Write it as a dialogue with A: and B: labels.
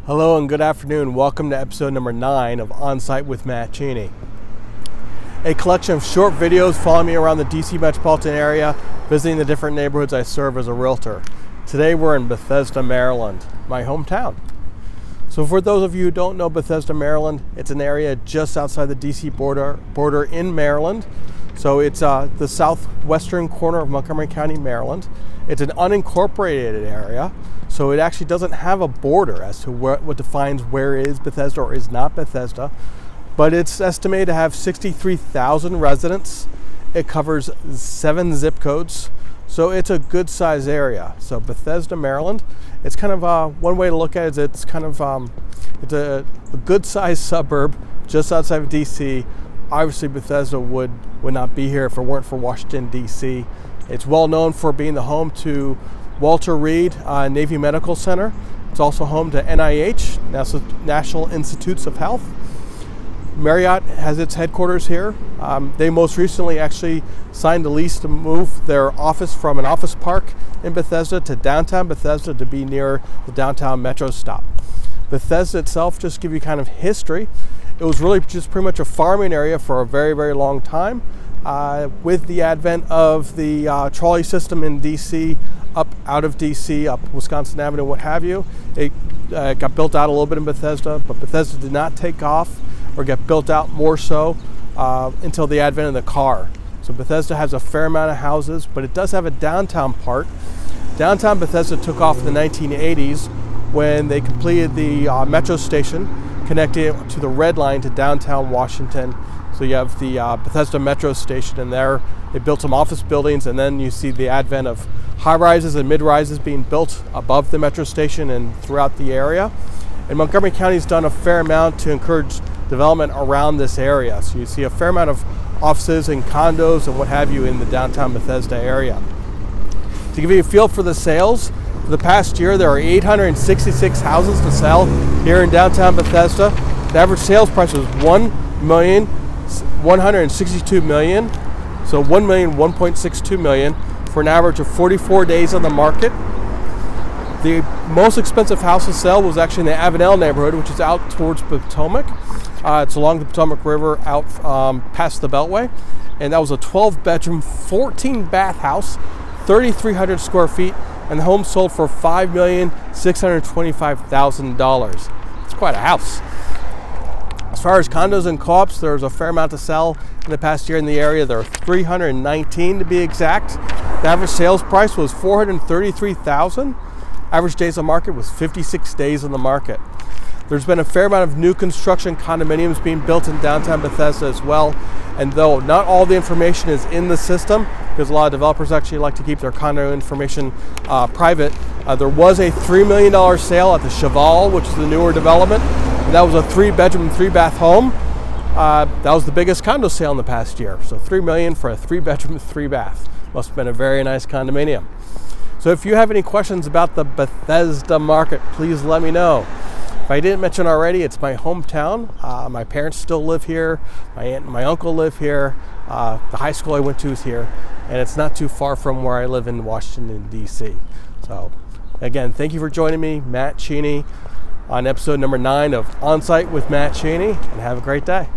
A: Hello and good afternoon. Welcome to episode number 9 of On-Site with Matt Cheney. A collection of short videos following me around the DC metropolitan area, visiting the different neighborhoods I serve as a realtor. Today we're in Bethesda, Maryland, my hometown. So for those of you who don't know Bethesda, Maryland, it's an area just outside the DC border in Maryland. So it's the southwestern corner of Montgomery County, Maryland. It's an unincorporated area, so it actually doesn't have a border as to what defines where is Bethesda or is not Bethesda. But it's estimated to have 63,000 residents. It covers 7 zip codes, so it's a good size area. So Bethesda, Maryland, it's kind of one way to look at it is it's kind of it's a good size suburb just outside of DC. Obviously Bethesda would not be here if it weren't for Washington, D.C. It's well known for being the home to Walter Reed Navy Medical Center. It's also home to NIH, National Institutes of Health. Marriott has its headquarters here. They most recently actually signed a lease to move their office from an office park in Bethesda to downtown Bethesda to be near the downtown metro stop. Bethesda itself, just to give you kind of history, it was really just pretty much a farming area for a very, very long time. With the advent of the trolley system in DC, up out of DC, up Wisconsin Avenue, what have you, it got built out a little bit in Bethesda, but Bethesda did not take off or get built out more so until the advent of the car. So Bethesda has a fair amount of houses, but it does have a downtown part. Downtown Bethesda took off in the 1980s when they completed the metro station connecting it to the Red Line to downtown Washington. So you have the Bethesda Metro Station, and there they built some office buildings, and then you see the advent of high-rises and mid-rises being built above the metro station and throughout the area. And Montgomery County's done a fair amount to encourage development around this area. So you see a fair amount of offices and condos and what have you in the downtown Bethesda area. To give you a feel for the sales, for the past year there are 866 houses to sell here in downtown Bethesda. The average sales price was $1,162,000, so $1,162 million for an average of 44 days on the market. The most expensive house to sell was actually in the Avenel neighborhood, which is out towards Potomac. It's along the Potomac River out past the Beltway, and that was a 12-bedroom, 14-bath house, 3,300 square feet, and the home sold for $5,625,000. It's quite a house. As far as condos and co-ops, there's a fair amount to sell in the past year in the area. There are 319 to be exact. The average sales price was $433,000. Average days on market was 56 days on the market. There's been a fair amount of new construction condominiums being built in downtown Bethesda as well. And though not all the information is in the system, because a lot of developers actually like to keep their condo information private, there was a $3 million sale at the Cheval, which is the newer development. And that was a 3-bedroom, 3-bath home. That was the biggest condo sale in the past year. So $3 million for a 3-bedroom, 3-bath. Must have been a very nice condominium. So if you have any questions about the Bethesda market, please let me know. If I didn't mention already, it's my hometown. My parents still live here. My aunt and my uncle live here. The high school I went to is here. And it's not too far from where I live in Washington, D.C. So again, thank you for joining me, Matt Cheney, on episode number 9 of On-Site with Matt Cheney, and have a great day.